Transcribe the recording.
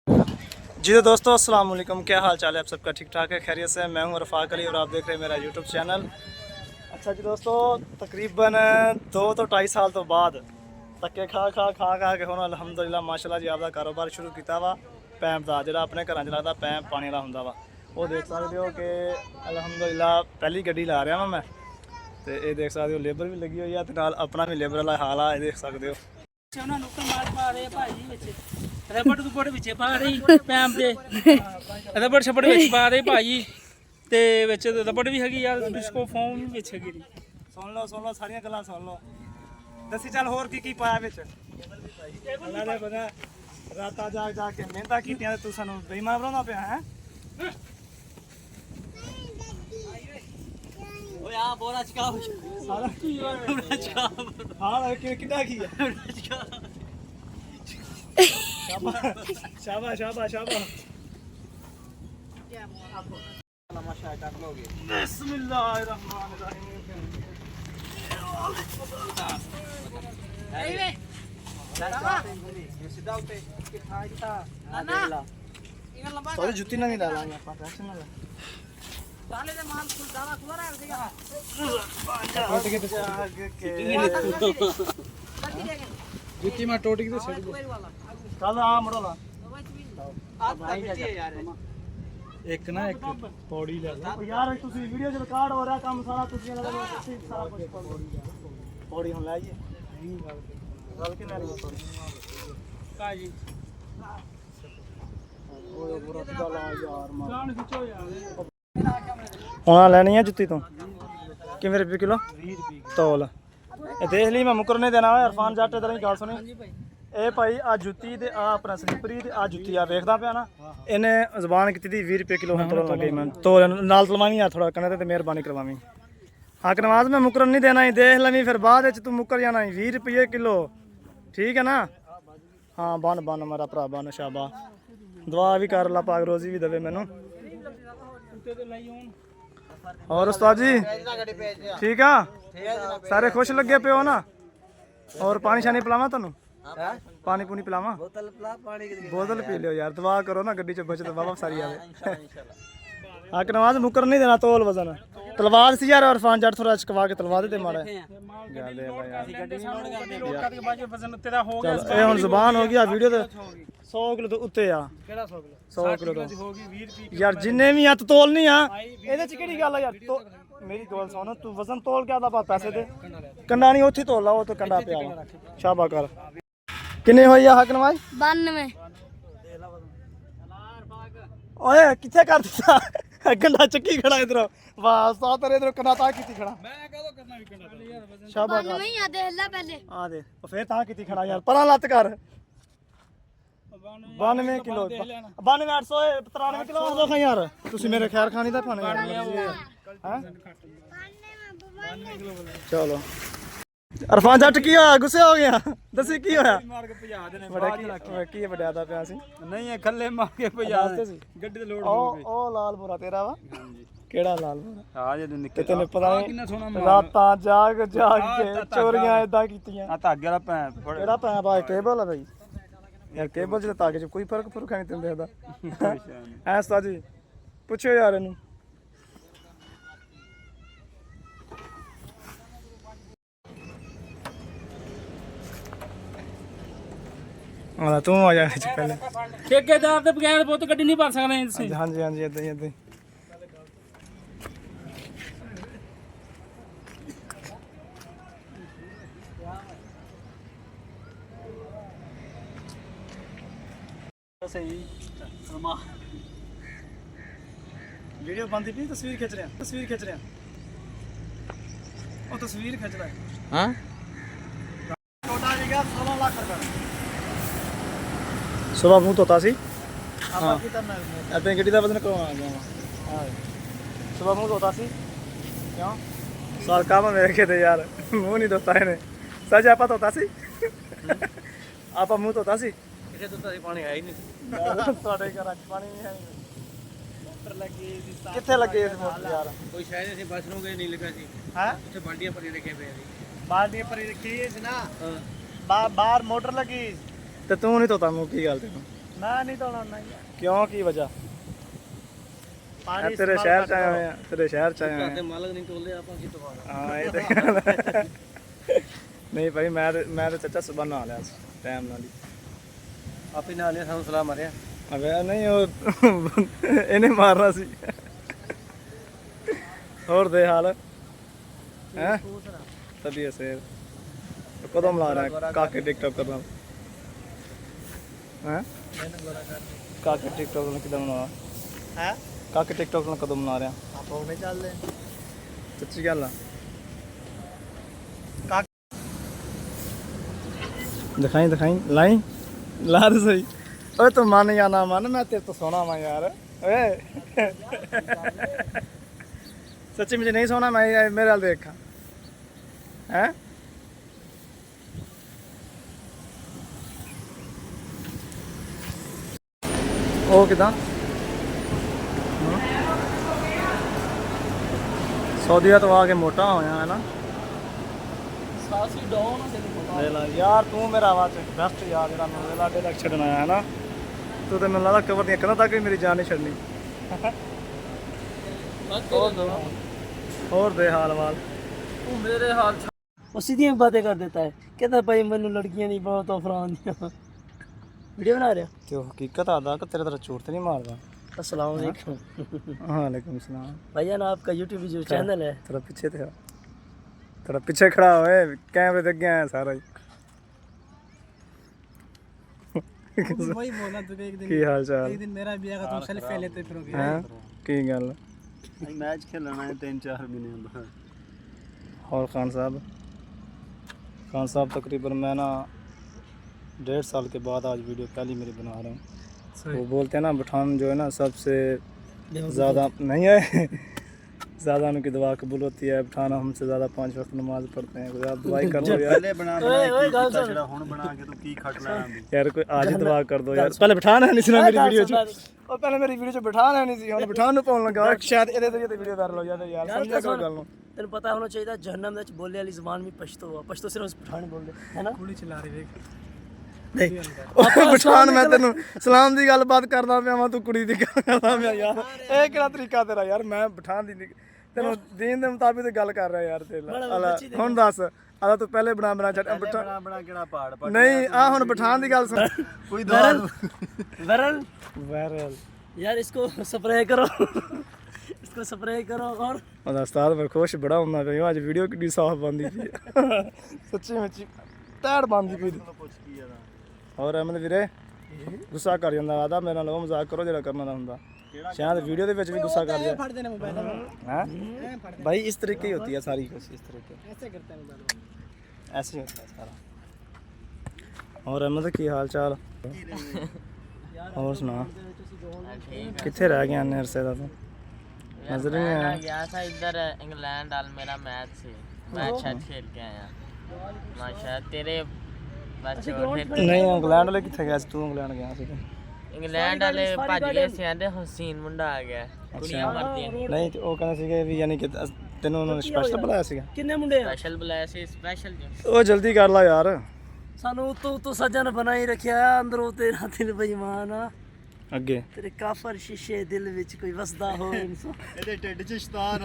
जी तो दोस्तों अस्सलाम वालेकुम, क्या हाल चाल है आप सबका? ठीक ठाक है, खैरियत से? मैं हूं रफ़ाक अली और आप देख रहे हैं मेरा यूट्यूब चैनल। अच्छा जी दोस्तों, तकरीबन 2 तो 2.5 साल तो बाद धक्के खा के हुण अलहमदुलिल्लाह माशाल्लाह जी आपका कारोबार शुरू किया वा पैंप का, जो अपने घर च लगता पैंप पानी वाला होंदा वा। वो देख सकते हो कि अलहमदुलिल्लाह पहली गड्डी ला रहा मैं तो ये देख सकते हो लेबर भी लगी हुई है तो नाल अपना भी लेबर वाला हाल है, देख सकते हो। रबड़ दुबड़ ਵਿੱਚ ਪਾ ਰਹੀ ਪੈਮ ਦੇ ਰਬੜ ਛਪੜ ਵਿੱਚ ਪਾ ਰਹੀ ਭਾਈ ਤੇ ਵਿੱਚ ਰਬੜ ਵੀ ਹੈਗੀ ਯਾਰ ਡਿਸਕੋ ਫੋਮ ਵੀ ਵਿੱਚ ਹੈਗੀ। ਸੁਣ ਲਓ ਸਾਰੀਆਂ ਗੱਲਾਂ ਸੁਣ ਲਓ। ਦੱਸੀ ਚੱਲ ਹੋਰ ਕੀ ਪਾਇਆ ਵਿੱਚ? ਅੱਲਾ ਦੇ ਬਣਾ ਰਾਤਾਂ ਜਾਗ ਕੇ ਮਿਹਨਤਾਂ ਕੀਤੀਆਂ ਤੇ ਤੂੰ ਸਾਨੂੰ ਬੇਈਮਾਨ ਬਣਾਉਂਦਾ ਪਿਆ ਹੈ। ਓਏ ਆ ਬੋਰਾ ਚਕਾ ਸਾਰਾ ਕੀ ਹੋਇਆ ਚਕਾ ਹਾਂ ਕਿੱਡਾ ਕੀ ਹੈ शाबाश शाबाश शाबाश बिस्मिल्लाह जुत्ती ना नहीं डालेंगे आप टेंशन ना ले ताले दे माल खुल दावा खुला रहा है जुत्ती में टोटी की तो छेड़ दे चल आ मुड़ो ला एक ना एक पौड़ी ले लो यार तुसी वीडियो च रिकॉर्ड हो रहा काम सारा तुसी लगा सारा कुछ पौड़ी हम लाइए गल के नारी का जी ओए पूरा गल आ यार जान खिचो यार हां लेनी है जुत्ती तो किवें रुपए किलो 20 रुपए तौल देख ली मैं मुकर नहीं देना इरफान जट इधर ही गल सुनी ਇਹ ਭਾਈ ਆ ਜੁੱਤੀ ਤੇ ਆ ਆਪਣਾ ਸਲੀਪਰੀ ਤੇ ਆ ਜੁੱਤੀ ਆ ਵੇਖਦਾ ਪਿਆ ਨਾ ਇਹਨੇ ਜ਼ਬਾਨ ਕੀਤੀ ਦੀ 20 ਰੁਪਏ ਕਿਲੋ ਤੋਲਣ ਲੱਗੇ ਮੈਂ ਤੋਲ ਨਾਲ ਤਲਵਾਵੀਂ ਆ ਥੋੜਾ ਕਨੇ ਤੇ ਮਿਹਰਬਾਨੀ ਕਰਵਾਵੀਂ ਹੱਕ ਨਵਾਜ਼ ਮੈਂ ਮੁਕਰਨ ਨਹੀਂ ਦੇਣਾ ਹੀ ਦੇਖ ਲਵੀਂ ਫਿਰ ਬਾਅਦ ਵਿੱਚ ਤੂੰ ਮੁਕਰ ਜਾਣਾ 20 ਰੁਪਏ ਕਿਲੋ ਠੀਕ ਹੈ ਨਾ ਹਾਂ ਬਨ ਮੇਰਾ ਭਰਾ ਬਨ ਸ਼ਾਬਾ ਦੁਆ ਵੀ ਕਰ ਅੱਲਾ ਪਾਕ ਰੋਜ਼ੀ ਵੀ ਦੇਵੇ ਮੈਨੂੰ और उस्ताद जी ठीक है सारे खुश लगे पे हो ना और पानी शानी पिलावा तुहानू पानी पूनी पिलावा बोतल पी लियो यार दुआ करो ना गड्डी च बचत वापस सारी आवे हक नवाज मुकर नहीं देना तोल वजन तलवार सी यार और फान जट थोड़ा चकवा के तलवा दे माड़ा ये हुन जुबान हो गया वीडियो ते 100 किलो तो उत्ते आ केड़ा 100 किलो तो होगी 20 रुपए यार जिन्ने भी आ तोल नहीं आ ਇਹਦੇ ਚ ਕਿਹੜੀ ਗੱਲ ਆ ਯਾਰ ਤੋ ਮੇਰੀ ਗੱਲ ਸੁਣ ਤੂੰ ਵਜ਼ਨ ਤੋਲ ਕੇ ਆਦਾ ਬਾ ਪੈਸੇ ਦੇ ਕੰਡਾ ਨਹੀਂ ਉੱਥੇ ਤੋਲ ਲਾ ਉਹ ਤੇ ਕੰਡਾ ਪਿਆ ਵਾ ਸ਼ਾਬਾ ਕਰ ਕਿੰਨੇ ਹੋਈ ਆ ਹਕ ਨਵਾਜ਼ 92 ਓਏ ਕਿੱਥੇ ਕਰ ਦਿੱਤਾ ਕੰਡਾ ਚੱਕੀ ਖੜਾ ਇਧਰ ਵਾਹ ਸਾ ਤੇਰੇ ਇਧਰ ਕੰਡਾ ਤਾਂ ਕੀਤੀ ਖੜਾ ਮੈਂ ਕਦੋਂ ਕਰਨਾ ਵੀ ਕੰਡਾ ਸ਼ਾਬਾ ਕਰ 92 ਆ ਦੇਖ ਲੈ ਪਹਿਲੇ ਆ ਦੇ ਉਹ ਫੇਰ ਤਾਂ ਕੀਤੀ ਖੜਾ ਯਾਰ ਪਰਾਂ ਲੱਤ ਕਰ 92 ਕਿਲੋ 92 800 93 ਕਿਲੋ ਹੋ ਗਿਆ ਯਾਰ ਤੁਸੀਂ ਮੇਰੇ ਖੈਰ ਖਾਨੀ ਦਾ ਪਾਣੇ ਹੈ ਚਲੋ ਅਰਫਾਨ ਜੱਟ ਕੀ ਹੋਇਆ ਗੁੱਸੇ ਹੋ ਗਿਆ ਦੱਸੀ ਕੀ ਹੋਇਆ ਮਾਰ ਕੇ ਭਜਾ ਦੇਣੇ ਬੜਾ ਕੀ ਵਡਿਆਦਾ ਪਿਆ ਸੀ ਨਹੀਂ ਇਹ ਖੱਲੇ ਮਾਰ ਕੇ ਭਜਾ ਦੇ ਗੱਡੀ ਤੇ ਲੋਡ ਹੋ ਗਈ ਉਹ ਲਾਲ ਬੋਰਾ ਤੇਰਾ ਵਾ ਕਿਹੜਾ ਲਾਲ ਬੋਰਾ ਆ ਜੇ ਨਿੱਕੇ ਤੈਨੂੰ ਪਤਾ ਕਿੰਨਾ ਸੋਹਣਾ ਰਾਤਾਂ ਜਾਗ ਕੇ ਚੋਰੀਆਂ ਇਦਾਂ ਕੀਤੀਆਂ ਆ ਧਾਗੇ ਵਾਲਾ ਭੈਣ ਕਿਹੜਾ ਪੈਪ ਆ ਕੇਬਲ ਆ ਬਈ यार केबल से ताकि जब कोई फर्क नहीं तुम देखदा ऐसा जी पूछो यार इनू हां तू आ जा पहले ਠੇਕੇਦਾਰ ਦੇ ਬਗੈਰ ਬਹੁਤ ਗੱਡੀ ਨਹੀਂ ਭਰ ਸਕਦੇ ਤੁਸੀਂ हां जी इदां ही सही वीडियो बनती पई तस्वीर खिंच रहे हैं वो तस्वीर खिंच रहा है हां टोटा जी का 16 लाख रुपए सुबह मुंह तोता सी हां अपनी गड्डी दा वजन करवाना गया हां सुबह मुंह तोता सी क्यों साल काम मेरे के थे यार मुंह नहीं तोता है सच आपा तोता सी आपा मुंह तोता सी तो पानी है ही नहीं ਤੁਹਾਡੇ ਘਰਾਂ 'ਚ ਪਾਣੀ ਨਹੀਂ ਹੈ ਮੋਟਰ ਲੱਗੀ ਸੀ ਕਿੱਥੇ ਲੱਗੇ ਇਸ ਮੋਟਰ ਯਾਰ ਕੋਈ ਸ਼ਾਇਦ ਅਸੀਂ ਬਸ ਨੂੰ ਗਏ ਨਹੀਂ ਲੱਗਾ ਸੀ ਹੈ ਉੱਥੇ ਬਾਲਟੀਆਂ ਭਰੀ ਰੱਖੇ ਪਏ ਸੀ ਬਾਲਟੀਆਂ ਭਰੀ ਰੱਖੀ ਸੀ ਨਾ ਬਾਹਰ ਮੋਟਰ ਲੱਗੀ ਤੇ ਤੂੰ ਨਹੀਂ ਤੋਤਾ ਮੂੰਹ ਕੀ ਗੱਲ ਤੈਨੂੰ ਮੈਂ ਨਹੀਂ ਧੋਣਾ ਨਹੀਂ ਕਿਉਂ ਕੀ ਵਜ੍ਹਾ ਤੇਰੇ ਸ਼ਹਿਰ ਚ ਆਏ ਹੋਏ ਆ ਤੇਰੇ ਸ਼ਹਿਰ ਚ ਆਏ ਹੋਏ ਆ ਮਾਲਕ ਨਹੀਂ ਟੋਲੇ ਆਪਾਂ ਕੀ ਧੋਣਾ ਹਾਂ ਇਹ ਤੇ ਗੱਲ ਹੈ। ਨਹੀਂ ਭਾਈ ਮੈਂ ਤੇ ਚਾਚਾ ਸੁਬਹ ਨਹਾ ਲਿਆ ਸੀ ਟਾਈਮ ਨਾਲ ਹੀ ਆਪੇ ਨਾਲ ਲਿਆ ਸਾਨੂੰ ਸਲਾਹ ਮਾਰਿਆ ਅਬੇ ਨਹੀਂ ਉਹ ਇਹਨੇ ਮਾਰਨਾ ਸੀ ਹੋਰ ਦੇ ਹਾਲ ਹੈ ਤਬੀ ਅਸੇਰ ਕਦੋਂ ਮਿਲਾ ਰਿਹਾ ਕਾਕੇ ਟਿਕਟੌਕ ਕਰਨਾ ਹੈ ਕਾਕੇ ਟਿਕਟੌਕ ਨੂੰ ਕਿਦਾਂ ਬਣਾ ਹੈ ਕਾਕੇ ਟਿਕਟੌਕ ਨੂੰ ਕਦੋਂ ਬਣਾ ਰਿਹਾ ਆਪਾਂ ਉਹਨੇ ਚੱਲਦੇ ਸੱਚੀ ਗੱਲ ਆ ਦਿਖਾਈ ਲਾਈ ਲਾ ਦੇ ਸਹੀ ਓਏ ਤੂੰ ਮੰਨ ਜਾਂ ਨਾ ਮੰਨ ਮੈਂ ਤੇਰੇ ਤੋਂ ਸੋਹਣਾ ਵਾਂ ਯਾਰ ਓਏ ਸੱਚੀ ਮੁਝੇ ਨਹੀਂ ਸੋਹਣਾ ਮੈਂ ਮੇਰੇ ਵੱਲ ਦੇਖਾਂ ਹੈ ਉਹ ਕਿਦਾਂ ਸੌਦੀਆ ਤੋਂ ਆ ਕੇ ਮੋਟਾ ਹੋਇਆ ਹੈ ਨਾ ਸਾਸੀ ਡਾਊਨ ਲੈ ਲਾ ਯਾਰ ਤੂੰ ਮੇਰਾ ਆਵਾਜ਼ ਬੈਸਟ ਯਾਰ ਜਿਹੜਾ ਮੇਰੇ ਲਾਡੇ ਤੱਕ ਛੱਡਣ ਆਇਆ ਹੈ ਨਾ ਤੂੰ ਤੇ ਮੈਨੂੰ ਲੱਗਦਾ ਕਵਰ ਦੀਆਂ ਕੰਨਾਂ ਤੱਕ ਵੀ ਮੇਰੀ ਜਾਨ ਨਹੀਂ ਛੱਡਣੀ ਹੋਰ ਦੇ ਹਾਲ ਵਾਲ ਤੂੰ ਮੇਰੇ ਹਾਲ ਉਹ ਸਿੱਧੀਆਂ ਬਾतें कर देता है कहता भाई ਮੈਨੂੰ ਲੜਕੀਆਂ ਨਹੀਂ ਬਹੁਤ ਆਫਰਾਂ ਆਉਂਦੀਆਂ ਵੀਡੀਓ ਬਣਾ ਰਿਹਾ ਤੇ ਉਹ ਹਕੀਕਤ ਆਦਾ ਕਿ ਤੇਰੇ ਤਰ੍ਹਾਂ ਝੂਠ ਤੇ ਨਹੀਂ ਮਾਰਦਾ अस्सलाम वालेकुम वालेकुम सलाम भाईजान आपका यूट्यूब जो चैनल है तेरा पीछे थे तेरा पीछे खड़ा हुए कैमरे देख गया है सारा वही बोला तू एक की हाल चाल दिन मेरा भी आएगा तुम सेल्फी लेते फिरोगे हैं की गल मैच खेलना है 3-4 महीने बाद और खान साहब तकरीबन मैं ना 1.5 साल के बाद आज वीडियो पहली मेरी बना रहा हूँ वो बोलते हैं ना पठान जो है ना सबसे ज़्यादा नहीं है ज़्यादा उनकी दुआ कबूल होती है पठान हमसे ज़्यादा 5 वक्त नमाज पढ़ते हैं आप दुआ कर दो यार यार कोई आज दुआ कर दो यार पहले पठान है नहीं सुना मेरी वीडियो और पहले मेरी वीडियो च पठान है नहीं सी ਹੁਣ ਪਠਾਨ ਨੂੰ ਪਾਉਣ ਲੱਗਾ ਸ਼ਾਇਦ ਇਹਦੇ ਤੇ ਵੀਡੀਓ ਵਾਇਰਲ ਹੋ ਜਾਵੇ ਯਾਰ ਸਮਝਿਆ ਕੋਈ ਗੱਲ ਨੂੰ ਤੈਨੂੰ ਪਤਾ ਹੋਣਾ ਚਾਹੀਦਾ ਜਹੰਨਮ ਵਿੱਚ ਬੋਲੇ ਵਾਲੀ ਜ਼ਬਾਨ ਵੀ ਪਸ਼ਤੋ ਆ ਪਸ਼ਤੋ ਸਿਰਫ ਪਠਾਨ ਬੋਲਦੇ ਹੈ ਨਾ ਕੁੜੀ ਚਲਾ ਰਹੀ ਵੇਖ ਪਠਾਨ ਮੈਂ ਤੈਨੂੰ ਸਲਾਮ ਦੀ ਗੱਲਬਾਤ ਕਰਦਾ ਪਿਆ ਵਾਂ ਤੂੰ ਕੁੜੀ ਦੀ ਗੱਲ ਕਰਦਾ ਪਿਆ ਯਾਰ ਇਹ ਕਿਹੜਾ ਤਰੀਕਾ ਤੇਰਾ ਯਾਰ ਮੈਂ ਪਠਾਨ ਦੀ ਤੈਨੂੰ ਦੀਨ ਦੇ ਮੁਤਾਬਿਕ ਗੱਲ ਕਰ ਰਿਹਾ ਯਾਰ ਤੇ ਹੁਣ ਦੱਸ ਆਦਾ ਤੂੰ ਪਹਿਲੇ ਬਣਾ ਛੱਡ ਬਣਾ ਕਿਹੜਾ ਪਹਾੜ ਨਹੀਂ ਆ ਹੁਣ ਪਠਾਨ ਦੀ ਗੱਲ ਸੁਣ ਕੋਈ वायरल यार इसको स्प्रे करो इसको स्प्रे करो और ਉਹਦਾ ਉਸਤਾਦ ਮੈਂ ਖੁਸ਼ ਬੜਾ ਹੁੰਦਾ ਪਿਆ ਅੱਜ ਵੀਡੀਓ ਕਿੰਨੀ ਸਾਫ਼ ਬਣਦੀ ਪਈ ਸੱਚੀ ਮੁੱਚੀ ਟੈੜ ਬਣਦੀ ਪਈ ਹੋਰ ਅਮਨ ਵੀਰੇ ਗੁੱਸਾ ਕਰ ਜਾਂਦਾ ਆਦਾ ਮੇਰੇ ਨਾਲ ਉਹ ਮਜ਼ਾਕ ਕਰੋ ਜਿਹੜਾ ਕਰਨਾ ਦਾ ਹੁੰਦਾ ਸ਼ਾਇਦ ਵੀਡੀਓ ਦੇ ਵਿੱਚ ਵੀ ਗੁੱਸਾ ਕਰ ਜਾ फट देना मोबाइल हैं भाई इस तरीके ही होती है सारी कुछ इस तरीके ऐसे करते हैं मोबाइल ऐसे ही होता है सारा और अहमद की हाल चाल और सुना कितने रह गया ने अरसे दा तू नजर नहीं आया गया था इधर इंग्लैंड वाल मेरा मैच से मैच शायद खेल के आया माशा तेरे बच्चे नहीं इंग्लैंड वाले कितने गया तू इंग्लैंड गया सी इंग्लैंड वाले भज गए सी आंदे हसीन मुंडा आ गया कुड़ियां मरदी नहीं तो ਉਹ ਕਹਿੰਦੇ ਸੀਗੇ ਵੀ ਯਾਨੀ ਕਿ ਤੈਨੂੰ ਉਹਨਾਂ ਨੇ ਸਪੈਸ਼ਲ ਬੁਲਾਇਆ ਸੀਗਾ किन्ने मुंडे हैं स्पेशल बुलाया सी स्पेशल जो ਉਹ ਜਲਦੀ ਕਰ ਲਾ ਯਾਰ सानू तो सजन बनाई रखिया अंदरों तेरा दिल बेईमान आ ਅੱਗੇ तेरे काफर शीशे दिल विच कोई वसदा हो इंसान ਇਹਦੇ ਢਿੱਡ 'ਚ ਸ਼ੈਤਾਨ